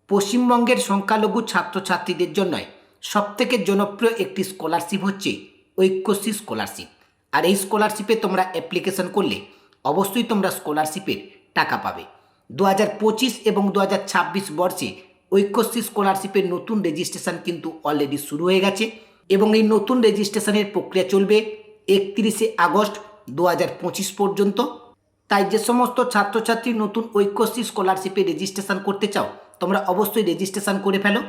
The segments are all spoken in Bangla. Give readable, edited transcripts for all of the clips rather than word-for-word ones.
পশ্চিমবঙ্গের সংখ্যালঘু ছাত্রছাত্রীদের জন্য সবথেকে জনপ্রিয় একটি স্কলারশিপ হচ্ছে ঐক্যশ্রী স্কলারশিপ। আর এই স্কলারশিপে তোমরা অ্যাপ্লিকেশন করলে অবশ্যই তোমরা স্কলারশিপের টাকা পাবে। 2025 এবং 2026 বর্ষে ঐক্যশ্রী স্কলারশিপের নতুন রেজিস্ট্রেশন কিন্তু অলরেডি শুরু হয়ে গেছে এবং এই নতুন রেজিস্ট্রেশনের প্রক্রিয়া চলবে 31শে আগস্ট 2025 পর্যন্ত। তাই যে সমস্ত ছাত্রছাত্রী নতুন ঐক্যশ্রী স্কলারশিপে রেজিস্ট্রেশন করতে চাও তোমরা অবশ্যই রেজিস্ট্রেশন করে ফেলো।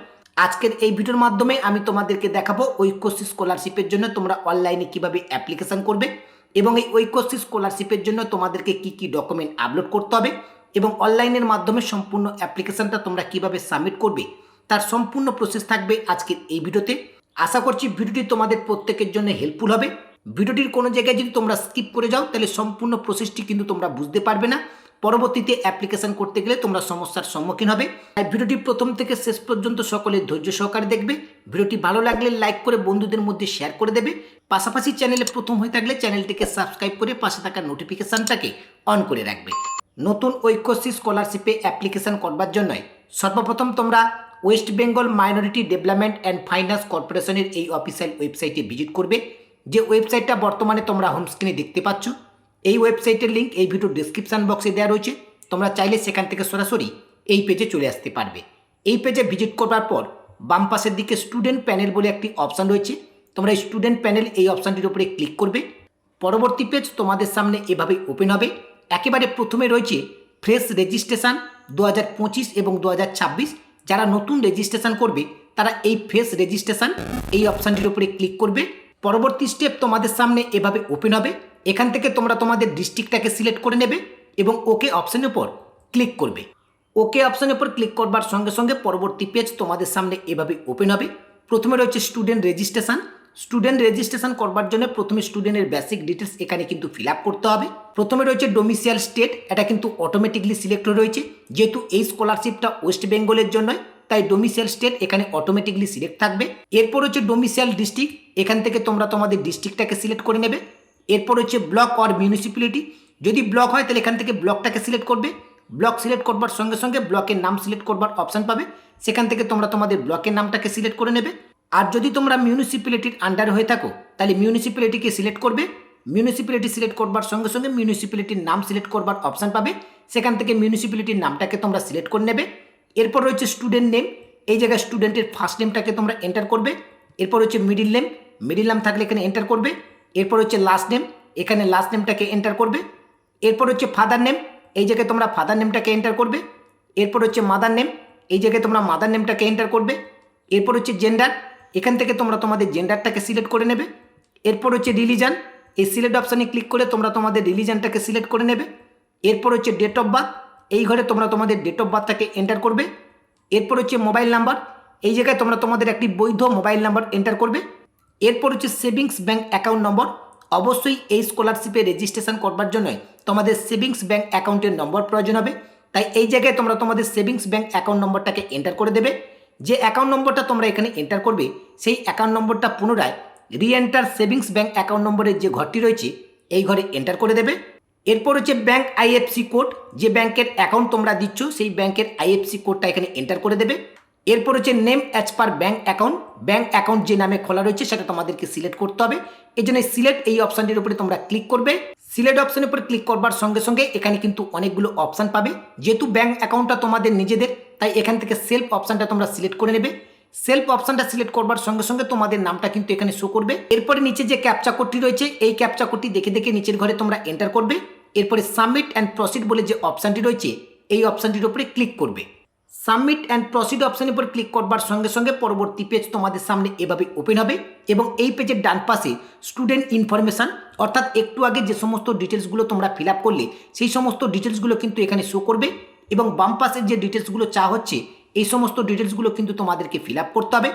আজকের এই ভিডিওর মাধ্যমে আমি তোমাদেরকে দেখাবো ঐক্যশ্রী স্কলারশিপের জন্য তোমরা অনলাইনে কিভাবে অ্যাপ্লিকেশন করবে এবং এই ঐক্যশ্রী স্কলারশিপের জন্য তোমাদেরকে কি কি ডকুমেন্ট আপলোড করতে হবে এবং অনলাইনের মাধ্যমে সম্পূর্ণ অ্যাপ্লিকেশনটা তোমরা কিভাবে সাবমিট করবে তার সম্পূর্ণ প্রসেস থাকবে আজকের এই ভিডিওতে। আশা করছি ভিডিওটি তোমাদের প্রত্যেকের জন্য হেল্পফুল হবে। ভিডিওটির কোনো জায়গায় যদি তোমরা স্কিপ করে যাও তাহলে সম্পূর্ণ প্রসেসটি কিন্তু তোমরা বুঝতে পারবে না, পরবর্তীতে অ্যাপ্লিকেশন করতে গেলে তোমরা সমস্যার সম্মুখীন হবে। তাই ভিডিওটি প্রথম থেকে শেষ পর্যন্ত সকলে ধৈর্য সহকারে দেখবে। ভিডিওটি ভালো লাগলে লাইক করে বন্ধুদের মধ্যে শেয়ার করে দেবে। পাশাপাশি চ্যানেলে প্রথম হয়ে থাকলে চ্যানেলটিকে সাবস্ক্রাইব করে পাশে থাকা নোটিফিকেশানটাকে অন করে রাখবে। নতুন ঐক্যশ্রী স্কলারশিপে অ্যাপ্লিকেশন করবার জন্য সর্বপ্রথম তোমরা West Bengal minority development and finance কর্পোরেশনের এই অফিসিয়াল ওয়েবসাইটে ভিজিট করবে, যে ওয়েবসাইটটা বর্তমানে তোমরা হোম স্ক্রিনে দেখতে পাচ্ছ। এই ওয়েবসাইটের লিঙ্ক এই ভিডিও ডিসক্রিপশান বক্সে দেওয়া রয়েছে, তোমরা চাইলে সেখান থেকে সরাসরি এই পেজে চলে আসতে পারবে। এই পেজে ভিজিট করবার পর বাম পাশের দিকে স্টুডেন্ট প্যানেল বলে একটি অপশান রয়েছে, তোমরা এই স্টুডেন্ট প্যানেল এই অপশানটির উপরে ক্লিক করবে। পরবর্তী পেজ তোমাদের সামনে এভাবে ওপেন হবে। একেবারে প্রথমে রয়েছে ফ্রেশ রেজিস্ট্রেশন 2025 এবং 2026। যারা নতুন রেজিস্ট্রেশন করবে তারা এই ফ্রেশ রেজিস্ট্রেশন এই অপশানটির উপরে ক্লিক করবে। পরবর্তী স্টেপ তোমাদের সামনে এভাবে ওপেন হবে। এখান থেকে তোমরা তোমাদের ডিস্ট্রিক্টটাকে সিলেক্ট করে নেবে এবং ওকে অপশানের উপর ক্লিক করবে। ওকে অপশানের উপর ক্লিক করবার সঙ্গে সঙ্গে পরবর্তী পেজ তোমাদের সামনে এভাবে ওপেন হবে। প্রথমে রয়েছে স্টুডেন্ট রেজিস্ট্রেশন। স্টুডেন্ট রেজিস্ট্রেশন করবার জন্য প্রথমে স্টুডেন্টের বেসিক ডিটেলস এখানে কিন্তু ফিল আপ করতে হবে। প্রথমে রয়েছে ডোমিসাইল স্টেট, এটা কিন্তু অটোমেটিকলি সিলেক্ট হয়ে রয়েছে, যেহেতু এই স্কলারশিপটা ওয়েস্ট বেঙ্গলের জন্য তাই ডোমিসাইল স্টেট এখানে অটোমেটিকলি সিলেক্ট থাকবে। এরপর হচ্ছে ডোমিসাইল ডিস্ট্রিক্ট, এখান থেকে তোমরা তোমাদের ডিস্ট্রিক্টটাকে সিলেক্ট করে নেবে। এরপর হচ্ছে ব্লক অর মিউনিসিপ্যালিটি, যদি ব্লক হয় তাহলে এখান থেকে ব্লকটাকে সিলেক্ট করবে। ব্লক সিলেক্ট করবার সঙ্গে সঙ্গে ব্লকের নাম সিলেক্ট করবার অপশান পাবে, সেখান থেকে তোমরা তোমাদের ব্লকের নামটাকে সিলেক্ট করে নেবে। আর যদি তোমরা মিউনিসিপ্যালিটির আন্ডারে হয়ে থাকো তাহলে মিউনিসিপ্যালিটিকে সিলেক্ট করবে। মিউনিসিপ্যালিটি সিলেক্ট করবার সঙ্গে সঙ্গে মিউনিসিপ্যালিটির নাম সিলেক্ট করবার অপশান পাবে, সেখান থেকে মিউনিসিপ্যালিটির নামটাকে তোমরা সিলেক্ট করে নেবে। এরপর রয়েছে স্টুডেন্ট নেম, এই জায়গায় স্টুডেন্টের ফার্স্ট নেমটাকে তোমরা এন্টার করবে। এরপর হচ্ছে মিডিল নেম, মিডিল নেম থাকলে এখানে এন্টার করবে। এরপর হচ্ছে লাস্ট নেম, এখানে লাস্ট নেমটাকে এন্টার করবে। এরপর হচ্ছে ফাদার নেম, এই জায়গায় তোমরা ফাদার নেমটাকে এন্টার করবে। এরপর হচ্ছে মাদার নেম, এই জায়গায় তোমরা মাদার নেমটাকে এন্টার করবে। এরপর হচ্ছে জেন্ডার, এখান থেকে তোমরা তোমাদের জেন্ডারটাকে সিলেক্ট করে নেবে। এরপর হচ্ছে রিলিজন, এই সিলেক্ট অপশানে ক্লিক করে তোমরা তোমাদের রিলিজনটাকে সিলেক্ট করে নেবে। এরপর হচ্ছে ডেট অফ বার্থ, এই ঘরে তোমরা তোমাদের ডেট অফ বার্থটাকে এন্টার করবে। এরপর হচ্ছে মোবাইল নাম্বার, এই জায়গায় তোমরা তোমাদের একটি বৈধ মোবাইল নাম্বার এন্টার করবে। এরপর হচ্ছে সেভিংস ব্যাঙ্ক অ্যাকাউন্ট নম্বর, অবশ্যই এই স্কলারশিপে রেজিস্ট্রেশন করবার জন্য তোমাদের সেভিংস ব্যাঙ্ক অ্যাকাউন্টের নম্বর প্রয়োজন হবে, তাই এই জায়গায় তোমরা তোমাদের সেভিংস ব্যাঙ্ক অ্যাকাউন্ট নম্বরটাকে এন্টার করে দেবে। যে অ্যাকাউন্ট নম্বরটা তোমরা এখানে এন্টার করবে সেই অ্যাকাউন্ট নম্বরটা পুনরায় রিএন্টার সেভিংস ব্যাঙ্ক অ্যাকাউন্ট নম্বরের যে ঘরটি রয়েছে এই ঘরে এন্টার করে দেবে। এরপর হচ্ছে ব্যাঙ্ক আইএফসি কোড, যে ব্যাংকের অ্যাকাউন্ট তোমরা দিচ্ছ সেই ব্যাংকের আইএফসি কোডটা এখানে এন্টার করে দেবে। এরপর হচ্ছে name as per bank account, bank account যে নামে খোলা রয়েছে সেটা তোমাদেরকে সিলেক্ট করতে হবে। এই জন্য সিলেক্ট এই অপশানটির উপরে তোমরা ক্লিক করবে। সিলেক্ট অপশানের উপরে ক্লিক করবার সঙ্গে সঙ্গে এখানে কিন্তু অনেকগুলো অপশান পাবে, যেহেতু ব্যাঙ্ক অ্যাকাউন্টটা তোমাদের নিজেদের তাই এখান থেকে সেলফ অপশানটা তোমরা সিলেক্ট করে নেবে। সেলফ অপশানটা সিলেক্ট করবার সঙ্গে সঙ্গে তোমাদের নামটা কিন্তু এখানে শো করবে। এরপরে নিচে যে ক্যাপচা কোডটি রয়েছে এই ক্যাপচা কোডটি দেখে দেখে নিচের ঘরে তোমরা এন্টার করবে। এরপরে সাবমিট অ্যান্ড প্রসিড বলে যে অপশানটি রয়েছে এই অপশানটির উপরে ক্লিক করবে। সাবমিট অ্যান্ড প্রসিড অপশানের উপর ক্লিক করবার সঙ্গে সঙ্গে পরবর্তী পেজ তোমাদের সামনে এভাবে ওপেন হবে এবং এই পেজের ডান পাশে স্টুডেন্ট ইনফরমেশান, অর্থাৎ একটু আগে যে সমস্ত ডিটেলসগুলো তোমরা ফিল আপ করলে সেই সমস্ত ডিটেলসগুলো কিন্তু এখানে শো করবে এবং বাম পাশের যে ডিটেলসগুলো চাওয়া হচ্ছে এই সমস্ত ডিটেলসগুলো কিন্তু তোমাদেরকে ফিল আপ করতে হবে।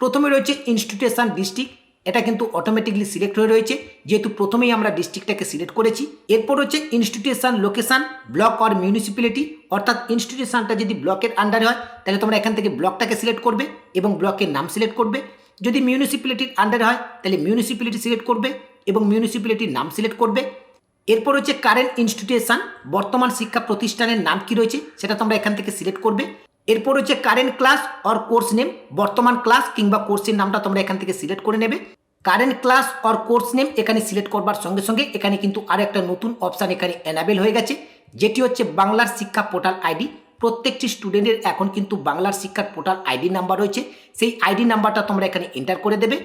প্রথমে রয়েছে ইনস্টিটিউশন ডিস্ট্রিক্ট, এটা কিন্তু অটোমেটিকলি সিলেক্ট হয়ে রয়েছে যেহেতু প্রথমেই আমরা ডিস্ট্রিক্টটাকে সিলেক্ট করেছি। এরপর হচ্ছে institution location, block or municipality, অর্থাৎ ইনস্টিটিউশনটা যদি ব্লকের আন্ডারে হয় তাহলে তোমরা এখান থেকে ব্লকটাকে সিলেক্ট করবে এবং ব্লকের নাম সিলেক্ট করবে। যদি মিউনিসিপ্যালিটির আন্ডারে হয় তাহলে মিউনিসিপ্যালিটি সিলেক্ট করবে এবং মিউনিসিপ্যালিটির নাম সিলেক্ট করবে। এরপর হচ্ছে কারেন্ট ইনস্টিটিউশন, বর্তমান শিক্ষা প্রতিষ্ঠানের নাম কি রয়েছে সেটা তোমরা এখান থেকে সিলেক্ট করবে। এরপর হচ্ছে current class or course name, বর্তমান ক্লাস কিংবা কোর্সের নামটা তোমরা এখান থেকে সিলেক্ট করে নেবে। Current class or course name এখানে সিলেক্ট করবার সঙ্গে সঙ্গে এখানে কিন্তু আরও একটা নতুন অপশান এখানে এনাবেল হয়ে গেছে, যেটি হচ্ছে বাংলার শিক্ষা পোর্টাল আইডি। প্রত্যেকটি স্টুডেন্টের এখন কিন্তু বাংলার শিক্ষার পোর্টাল আইডি নাম্বার রয়েছে, সেই আইডি নাম্বারটা তোমরা এখানে এন্টার করে দেবে।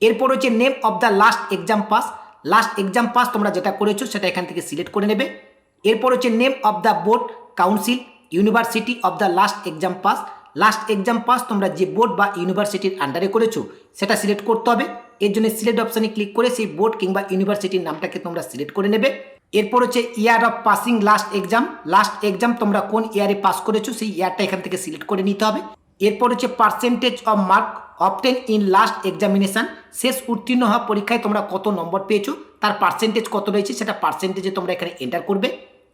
এরপর হচ্ছে name of the last exam pass, last exam pass তোমরা যেটা করেছো সেটা এখান থেকে সিলেক্ট করে নেবে। এরপর হচ্ছে name of the board council university of the last exam pass, last exam pass তোমরা যে বোর্ড বা ইউনিভার্সিটির আন্ডারে করেছো সেটা সিলেক্ট করতে হবে। এর জন্য সিলেক্ট অপশানে ক্লিক করে সেই বোর্ড কিংবা ইউনিভার্সিটির নামটাকে তোমরা সিলেক্ট করে নেবে। এরপর হচ্ছে year of passing last exam, last exam তোমরা কোন ইয়ারে পাস করেছো সেই ইয়ারটা এখান থেকে সিলেক্ট করে নিতে হবে। এরপর হচ্ছে percentage of mark obtain in last examination, শেষ উত্তীর্ণ হওয়া পরীক্ষায় তোমরা কত নম্বর পেয়েছো তার পার্সেন্টেজ কত রয়েছে সেটা পার্সেন্টেজে তোমরা এখানে এন্টার করবে।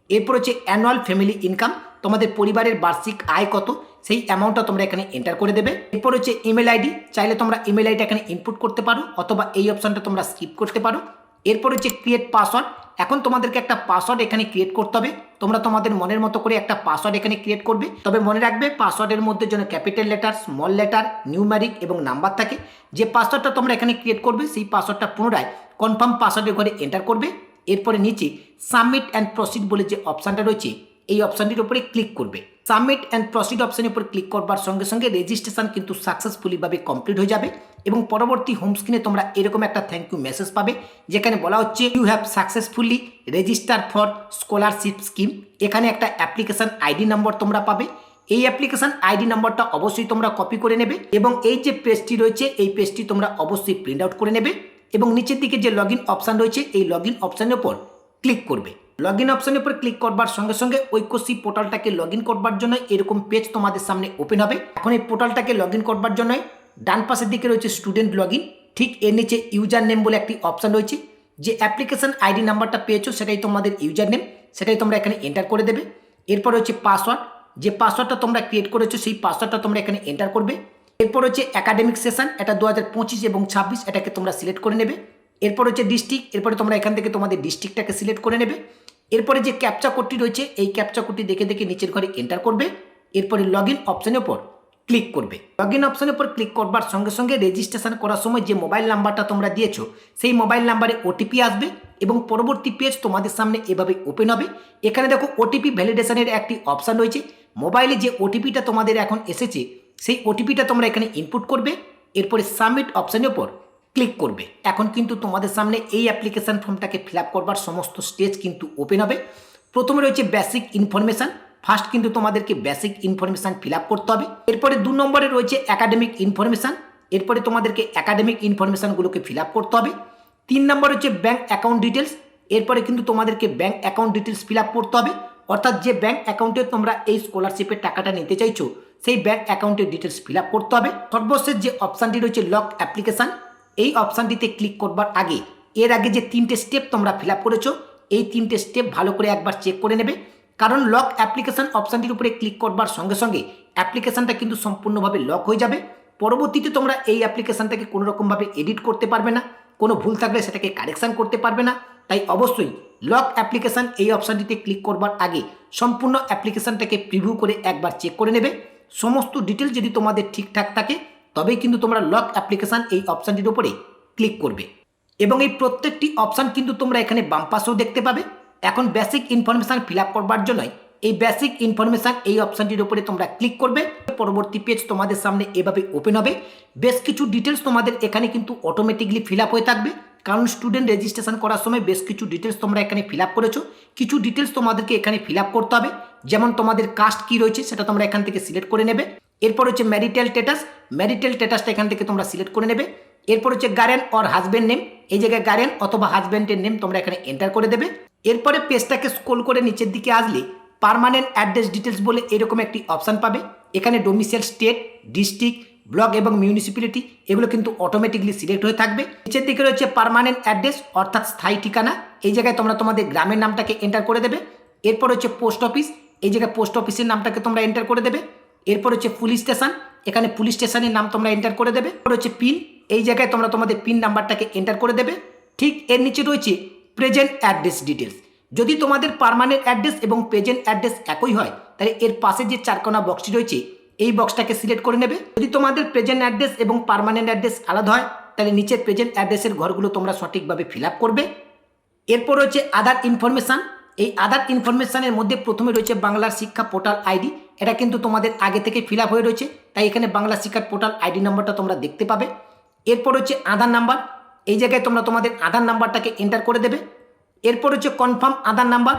এরপর হচ্ছে অ্যানুয়াল ফ্যামিলি ইনকাম, তোমাদের পরিবারের বার্ষিক আয় কত সেই অ্যামাউন্টটা তোমরা এখানে এন্টার করে দেবে। এরপর হচ্ছে ইমেল আইডি, চাইলে তোমরা ইমেল আইডি এখানে ইনপুট করতে পারো অথবা এই অপশানটা তোমরা স্কিপ করতে পারো। এরপর হচ্ছে ক্রিয়েট পাসওয়ার্ড, এখন তোমাদেরকে একটা পাসওয়ার্ড এখানে ক্রিয়েট করতে হবে। তোমরা তোমাদের মনের মতো করে একটা পাসওয়ার্ড এখানে ক্রিয়েট করবে, তবে মনে রাখবে পাসওয়ার্ডের মধ্যে যেন capital letter, small letter, numeric এবং নাম্বার থাকে। যে পাসওয়ার্ডটা তোমরা এখানে ক্রিয়েট করবে সেই পাসওয়ার্ডটা পুনরায় কনফার্ম পাসওয়ার্ডের ঘরে এন্টার করবে। এরপরে নিচে সাবমিট অ্যান্ড প্রসিড বলে যে অপশানটা রয়েছে এই অপশানটির উপরে ক্লিক করবে। সাবমিট অ্যান্ড প্রসিড অপশানের উপর ক্লিক করবার সঙ্গে সঙ্গে রেজিস্ট্রেশন কিন্তু সাকসেসফুলিভাবে কমপ্লিট হয়ে যাবে এবং পরবর্তী হোম স্ক্রিনে তোমরা এরকম একটা থ্যাংক ইউ মেসেজ পাবে, যেখানে বলা হচ্ছে you have successfully register for scholarship scheme. এখানে একটা অ্যাপ্লিকেশন আইডি নম্বর তোমরা পাবে, এই অ্যাপ্লিকেশন আইডি নম্বরটা অবশ্যই তোমরা কপি করে নেবে এবং এই যে পেজটি রয়েছে এই পেজটি তোমরা অবশ্যই প্রিন্ট আউট করে নেবে এবং নিচের দিকে যে লগ ইন অপশান রয়েছে এই লগ ইন অপশানের উপর ক্লিক করবে। লগ ইন অপশানের উপর ক্লিক করবার সঙ্গে সঙ্গে ঐক্যশ্রী পোর্টালটাকে লগ ইন করবার জন্য এরকম পেজ তোমাদের সামনে ওপেন হবে। এখন এই পোর্টালটাকে লগ ইন করবার জন্য ডান পাশের দিকে রয়েছে স্টুডেন্ট লগ ইন, ঠিক এর নিচে ইউজার নেম বলে একটি অপশান রয়েছে। যে অ্যাপ্লিকেশন আইডি নাম্বারটা পেয়েছো সেটাই তোমাদের ইউজার নেম, সেটাই তোমরা এখানে এন্টার করে দেবে। এরপর হচ্ছে পাসওয়ার্ড, যে পাসওয়ার্ডটা তোমরা ক্রিয়েট করেছো সেই পাসওয়ার্ডটা তোমরা এখানে এন্টার করবে। এরপর হচ্ছে একাডেমিক সেশন, এটা 2025 এবং 26 এটাকে তোমরা সিলেক্ট করে নেবে। এরপর হচ্ছে ডিস্ট্রিক্ট, এরপরে তোমরা এখান থেকে তোমাদের ডিস্ট্রিক্টটাকে সিলেক্ট করে নেবে। এরপরে যে ক্যাপচা কোডটি রয়েছে এই ক্যাপচা কোডটি দেখে দেখে নিচের ঘরে এন্টার করবে। এরপরে লগ ইন অপশানের উপর ক্লিক করবে। লগ ইন অপশানের উপর ক্লিক করবার সঙ্গে সঙ্গে রেজিস্ট্রেশন করার সময় যে মোবাইল নাম্বারটা তোমরা দিয়েছো সেই মোবাইল নাম্বারে ওটিপি আসবে এবং পরবর্তী পেজ তোমাদের সামনে এভাবে ওপেন হবে। এখানে দেখো ওটিপি ভ্যালিডেশনের একটি অপশান রয়েছে। মোবাইলে যে ওটিপিটা তোমাদের এখন এসেছে সেই ওটিপিটা তোমরা এখানে ইনপুট করবে। এরপরে সাবমিট অপশানের উপর ক্লিক করবে। এখন কিন্তু তোমাদের সামনে এই অ্যাপ্লিকেশন ফর্মটাকে ফিল আপ করবার সমস্ত স্টেজ কিন্তু ওপেন হবে। প্রথমে রয়েছে বেসিক ইনফরমেশান, ফার্স্ট কিন্তু তোমাদেরকে বেসিক ইনফরমেশান ফিল আপ করতে হবে। এরপরে 2 নম্বরে রয়েছে একাডেমিক ইনফরমেশান, এরপরে তোমাদেরকে একাডেমিক ইনফরমেশানগুলোকে ফিল আপ করতে হবে। 3 নম্বর হচ্ছে ব্যাঙ্ক অ্যাকাউন্ট ডিটেলস, এরপরে কিন্তু তোমাদেরকে bank account details fill up করতে হবে, অর্থাৎ যে ব্যাঙ্ক অ্যাকাউন্টে তোমরা এই স্কলারশিপের টাকাটা নিতে চাইছো সেই ব্যাঙ্ক অ্যাকাউন্টের ডিটেলস ফিল আপ করতে হবে। সর্বশেষ যে অপশানটি রয়েছে লক অ্যাপ্লিকেশান, এই অপশানটিতে ক্লিক করবার আগে এর আগে যে 3টে স্টেপ তোমরা ফিল আপ করেছো এই 3টে স্টেপ ভালো করে একবার চেক করে নেবে, কারণ লক অ্যাপ্লিকেশান অপশানটির উপরে ক্লিক করবার সঙ্গে সঙ্গে অ্যাপ্লিকেশানটা কিন্তু সম্পূর্ণভাবে লক হয়ে যাবে। পরবর্তীতে তোমরা এই অ্যাপ্লিকেশানটাকে কোনো রকমভাবে এডিট করতে পারবে না, কোনো ভুল থাকলে সেটাকে কারেকশান করতে পারবে না। তাই অবশ্যই লক অ্যাপ্লিকেশান এই অপশানটিতে ক্লিক করবার আগে সম্পূর্ণ অ্যাপ্লিকেশানটাকে প্রিভিউ করে একবার চেক করে নেবে। সমস্ত ডিটেলস যদি তোমাদের ঠিকঠাক থাকে তবেই কিন্তু তোমরা লক অ্যাপ্লিকেশান এই অপশানটির উপরে ক্লিক করবে এবং এই প্রত্যেকটি অপশান কিন্তু তোমরা এখানে বাম পাশেও দেখতে পাবে। এখন বেসিক ইনফরমেশান ফিল আপ করবার জন্য এই বেসিক ইনফরমেশান এই অপশানটির উপরে তোমরা ক্লিক করবে। পরবর্তী পেজ তোমাদের সামনে এভাবে ওপেন হবে। বেশ কিছু ডিটেলস তোমাদের এখানে কিন্তু অটোমেটিকলি ফিল আপ হয়ে থাকবে, কারণ স্টুডেন্ট রেজিস্ট্রেশন করার সময় বেশ কিছু ডিটেলস তোমরা এখানে ফিল আপ করেছো। কিছু ডিটেলস তোমাদেরকে এখানে ফিল আপ করতে হবে, যেমন তোমাদের কাস্ট কী রয়েছে সেটা তোমরা এখান থেকে সিলেক্ট করে নেবে। এরপর হচ্ছে ম্যারিটাল স্ট্যাটাস, ম্যারিটাল স্ট্যাটাসটা এখান থেকে তোমরা সিলেক্ট করে নেবে। এরপর হচ্ছে গার্ডিয়ান অর হাজব্যান্ড নেম, এই জায়গায় গার্ডিয়ান অথবা হাজব্যান্ডের নেম তোমরা এখানে এন্টার করে দেবে। এরপরে পেজটাকে স্ক্রল করে নিচের দিকে আসলে পার্মানেন্ট অ্যাড্রেস ডিটেলস বলে এরকম একটি অপশান পাবে। এখানে ডোমিসাইল স্টেট, ডিস্ট্রিক্ট, ব্লক এবং মিউনিসিপ্যালিটি এগুলো কিন্তু অটোমেটিকলি সিলেক্ট হয়ে থাকবে। নিচের দিকে রয়েছে পার্মানেন্ট অ্যাড্রেস অর্থাৎ স্থায়ী ঠিকানা, এই জায়গায় তোমরা তোমাদের গ্রামের নামটাকে এন্টার করে দেবে। এরপর হচ্ছে পোস্ট অফিস, এই জায়গায় পোস্ট অফিসের নামটাকে তোমরা এন্টার করে দেবে। এরপর হচ্ছে পুলিশ স্টেশন, এখানে পুলিশ স্টেশনের নাম তোমরা এন্টার করে দেবে। এরপর হচ্ছে পিন, এই জায়গায় তোমরা তোমাদের পিন নাম্বারটাকে এন্টার করে দেবে। ঠিক এর নিচে রয়েছে প্রেজেন্ট অ্যাড্রেস ডিটেলস। যদি তোমাদের পার্মানেন্ট অ্যাড্রেস এবং প্রেজেন্ট অ্যাড্রেস একই হয় তাহলে এর পাশে যে চারকোনা বক্সটি রয়েছে এই বক্সটাকে সিলেক্ট করে নেবে। যদি তোমাদের প্রেজেন্ট অ্যাড্রেস এবং পার্মানেন্ট অ্যাড্রেস আলাদা হয় তাহলে নিচের প্রেজেন্ট অ্যাড্রেসের ঘরগুলো তোমরা সঠিকভাবে ফিল আপ করবে। এরপর রয়েছে আদার ইনফরমেশান। এই আদার ইনফরমেশানের মধ্যে প্রথমে রয়েছে বাংলার শিক্ষা পোর্টাল আইডি। এটা কিন্তু তোমাদের আগে থেকে ফিল আপ হয়ে রয়েছে, তাই এখানে বাংলা শিক্ষার পোর্টাল আইডি নাম্বারটা তোমরা দেখতে পাবে। এরপর হচ্ছে আধার নাম্বার। এই জায়গায় তোমরা তোমাদের আধার নাম্বারটাকে এন্টার করে দেবে। এরপর হচ্ছে কনফার্ম আধার নাম্বার।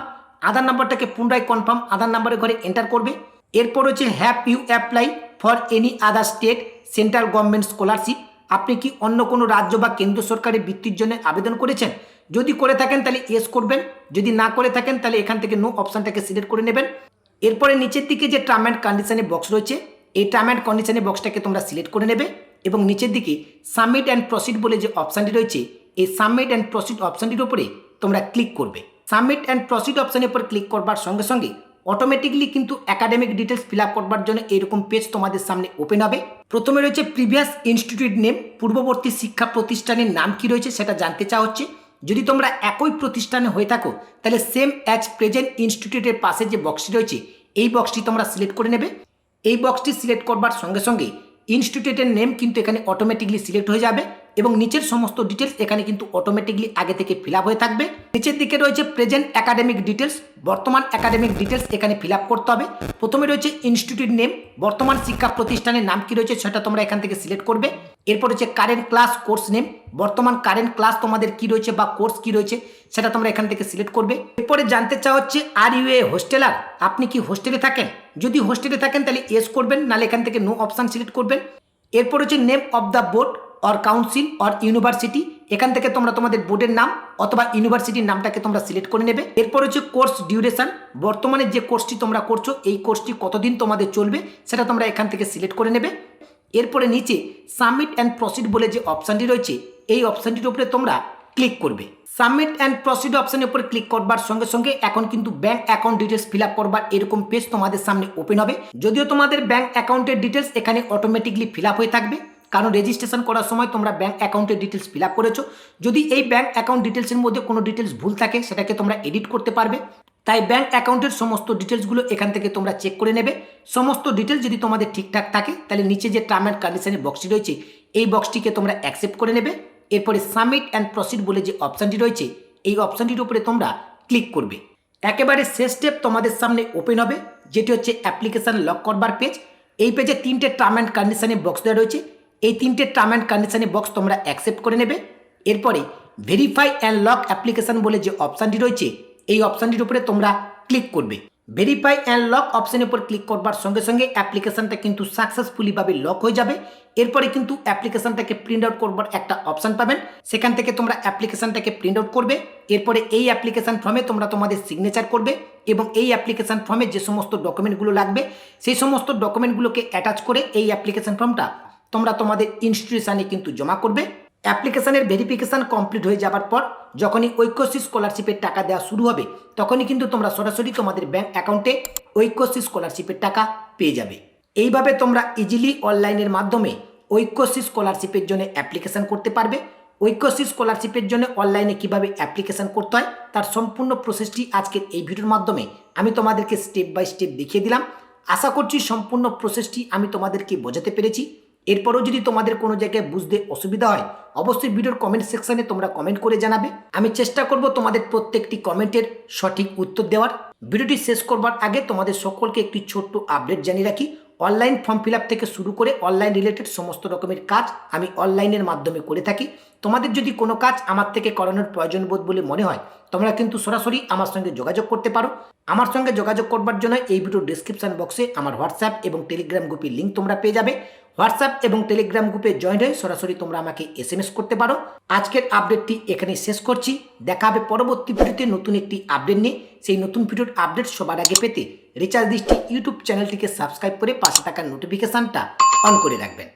আধার নাম্বারটাকে পুনরায় কনফার্ম আধার নাম্বারের ঘরে এন্টার করবে। এরপর হচ্ছে have you apply for any other state central government scholarship. আপনি কি অন্য কোনো রাজ্য বা কেন্দ্র সরকারের বৃত্তির জন্য আবেদন করেছেন? যদি করে থাকেন তাহলে ইয়েস করবেন, যদি না করে থাকেন তাহলে এখান থেকে নো অপশানটাকে সিলেক্ট করে নেবেন। এরপরে নিচের দিকে যে টার্ম অ্যান্ড কন্ডিশনের বক্স রয়েছে এই টার্ম অ্যান্ড কন্ডিশনের বক্সটাকে তোমরা সিলেক্ট করে নেবে এবং নিচের দিকে সাবমিট অ্যান্ড প্রসিড বলে যে অপশানটি রয়েছে এই সাবমিট অ্যান্ড প্রসিড অপশানটির উপরে তোমরা ক্লিক করবে। সাবমিট অ্যান্ড প্রসিড অপশানের উপর ক্লিক করবার সঙ্গে সঙ্গে অটোমেটিকলি কিন্তু একাডেমিক ডিটেলস ফিল আপ করবার জন্য এরকম পেজ তোমাদের সামনে ওপেন হবে। প্রথমে রয়েছে প্রিভিয়াস ইনস্টিটিউট নেম, পূর্ববর্তী শিক্ষা প্রতিষ্ঠানের নাম কি রয়েছে সেটা জানতে চাওয়া হচ্ছে। যদি তোমরা একই প্রতিষ্ঠানে হয়ে থাকো তাহলে সেম অ্যাজ প্রেজেন্ট ইনস্টিটিউটের পাশে যে বক্সটি রয়েছে এই বক্সটি তোমরা সিলেক্ট করে নেবে। এই বক্সটি সিলেক্ট করবার সঙ্গে সঙ্গে ইনস্টিটিউটের নেম কিন্তু এখানে অটোমেটিকলি সিলেক্ট হয়ে যাবে এবং নিচের সমস্ত ডিটেলস এখানে কিন্তু অটোমেটিকলি আগে থেকে ফিল আপ হয়ে থাকবে। নিচের দিকে রয়েছে প্রেজেন্ট একাডেমিক ডিটেলস, বর্তমান একাডেমিক ডিটেলস এখানে ফিল আপ করতে হবে। প্রথমে রয়েছে ইনস্টিটিউট নেম, বর্তমান শিক্ষা প্রতিষ্ঠানের নাম কি রয়েছে সেটা তোমরা এখান থেকে সিলেক্ট করবে। এরপর হচ্ছে কারেন্ট ক্লাস কোর্স নেম, বর্তমান কারেন্ট ক্লাস তোমাদের কি রয়েছে বা কোর্স কি রয়েছে সেটা তোমরা এখান থেকে সিলেক্ট করবে। এরপরে জানতে চাওয়া হচ্ছে আর ইউ এ হোস্টেলার, আপনি কি হোস্টেলে থাকেন? যদি হোস্টেলে থাকেন তাহলে ইয়েস করবেন, নাহলে এখান থেকে নো অপশান সিলেক্ট করবেন। এরপর হচ্ছে name of the board or council or university, এখান থেকে তোমরা তোমাদের বোর্ডের নাম অথবা ইউনিভার্সিটির নামটাকে তোমরা সিলেক্ট করে নেবে। এরপর হচ্ছে কোর্স ডিউরেশন, বর্তমানে যে কোর্সটি তোমরা করছো এই কোর্সটি কতদিন তোমাদের চলবে সেটা তোমরা এখান থেকে সিলেক্ট করে নেবে। এরপরে নিচে সাবমিট অ্যান্ড প্রসিড বলে যে অপশানটি রয়েছে এই অপশানটির উপরে তোমরা ক্লিক করবে। সাবমিট অ্যান্ড প্রসিড অপশানের উপরে ক্লিক করবার সঙ্গে সঙ্গে এখন কিন্তু bank account details fill up করবার এরকম পেজ তোমাদের সামনে ওপেন হবে। যদিও তোমাদের ব্যাঙ্ক অ্যাকাউন্টের ডিটেলস এখানে অটোমেটিকলি ফিল আপ হয়ে থাকবে, কারণ রেজিস্ট্রেশন করার সময় তোমরা ব্যাঙ্ক অ্যাকাউন্টের ডিটেলস ফিল আপ করেছো। যদি এই ব্যাঙ্ক অ্যাকাউন্ট ডিটেলসের মধ্যে কোনো ডিটেলস ভুল থাকে সেটাকে তোমরা এডিট করতে পারবে, তাই ব্যাঙ্ক অ্যাকাউন্টের সমস্ত ডিটেলসগুলো এখান থেকে তোমরা চেক করে নেবে। সমস্ত ডিটেলস যদি তোমাদের ঠিকঠাক থাকে তাহলে নিচে যে টার্ম অ্যান্ড কন্ডিশনের বক্সটি রয়েছে এই বক্সটিকে তোমরা অ্যাকসেপ্ট করে নেবে। এরপরে সাবমিট অ্যান্ড প্রসিড বলে যে অপশানটি রয়েছে এই অপশানটির উপরে তোমরা ক্লিক করবে। একেবারে শেষ স্টেপ তোমাদের সামনে ওপেন হবে, যেটি হচ্ছে অ্যাপ্লিকেশান লক করবার পেজ। এই পেজে তিনটে টার্ম অ্যান্ড কন্ডিশনের বক্স দেওয়া রয়েছে, এই তিনটে টার্ম অ্যান্ড কন্ডিশনের বক্স তোমরা অ্যাকসেপ্ট করে নেবে। এরপরে ভেরিফাই অ্যান্ড লক অ্যাপ্লিকেশান বলে যে অপশানটি রয়েছে এই অপশানটির উপরে তোমরা ক্লিক করবে। ভেরিফাই অ্যান্ড লক অপশানের উপর ক্লিক করবার সঙ্গে সঙ্গে অ্যাপ্লিকেশানটা কিন্তু সাকসেসফুলিভাবে লক হয়ে যাবে। এরপরে কিন্তু অ্যাপ্লিকেশানটাকে প্রিন্ট আউট করবার একটা অপশান পাবেন, সেখান থেকে তোমরা অ্যাপ্লিকেশানটাকে প্রিন্ট আউট করবে। এরপরে এই অ্যাপ্লিকেশান ফর্মে তোমরা তোমাদের সিগনেচার করবে এবং এই অ্যাপ্লিকেশান ফর্মে যে সমস্ত ডকুমেন্টগুলো লাগবে সেই সমস্ত ডকুমেন্টগুলোকে অ্যাটাচ করে এই অ্যাপ্লিকেশান ফর্মটা তোমরা তোমাদের ইনস্টিটিউশনে কিন্তু জমা করবে। অ্যাপ্লিকেশানের ভেরিফিকেশান কমপ্লিট হয়ে যাবার পর যখনই ঐক্যশ্রী স্কলারশিপের টাকা দেওয়া শুরু হবে তখনই কিন্তু তোমরা সরাসরি তোমাদের ব্যাঙ্ক অ্যাকাউন্টে ঐক্যশ্রী স্কলারশিপের টাকা পেয়ে যাবে। এইভাবে তোমরা ইজিলি অনলাইনের মাধ্যমে ঐক্যশ্রী স্কলারশিপের জন্য অ্যাপ্লিকেশান করতে পারবে। ঐক্যশ্রী স্কলারশিপের জন্য অনলাইনে কিভাবে অ্যাপ্লিকেশান করতে হয় তার সম্পূর্ণ প্রসেসটি আজকের এই ভিডিওর মাধ্যমে আমি তোমাদেরকে স্টেপ বাই স্টেপ দেখিয়ে দিলাম। আশা করছি সম্পূর্ণ প্রসেসটি আমি তোমাদেরকে বোঝাতে পেরেছি। এরপরও যদি তোমাদের কোনো জায়গায় বুঝতে অসুবিধা হয় অবশ্যই ভিডিওর কমেন্ট সেকশনে তোমরা কমেন্ট করে জানাবে, আমি চেষ্টা করব তোমাদের প্রত্যেকটি কমেন্টের সঠিক উত্তর দেওয়ার। ভিডিওটি শেষ করবার আগে তোমাদের সকলকে একটি ছোট্ট আপডেট জানিয়ে রাখি, অনলাইন ফর্ম ফিল আপ থেকে শুরু করে অনলাইন রিলেটেড সমস্ত রকমের কাজ আমি অনলাইনের মাধ্যমে করে থাকি। তোমাদের যদি কোনো কাজ আমার থেকে করানোর প্রয়োজন বোধ বলে মনে হয় তোমরা কিন্তু সরাসরি আমার সঙ্গে যোগাযোগ করতে পারো। আমার সঙ্গে যোগাযোগ করবার জন্য এই ভিডিওর ডিসক্রিপশন বক্সে আমার হোয়াটসঅ্যাপ এবং টেলিগ্রাম গ্রুপের লিঙ্ক তোমরা পেয়ে যাবে। হোয়াটসঅ্যাপ এবং টেলিগ্রাম গ্রুপে জয়েন হয়ে সরাসরি তোমরা আমাকে SMS করতে পারো। আজকের আপডেটটি এখানে শেষ করছি, দেখা হবে পরবর্তী ভিডিওতে নতুন একটি আপডেট নিয়ে। সেই নতুন ভিডিওর আপডেট সবার আগে পেতে রিচার্জ দৃষ্টি ইউটিউব চ্যানেলটিকে সাবস্ক্রাইব করে পাশে থাকা নোটিফিকেশানটা অন করে রাখবেন।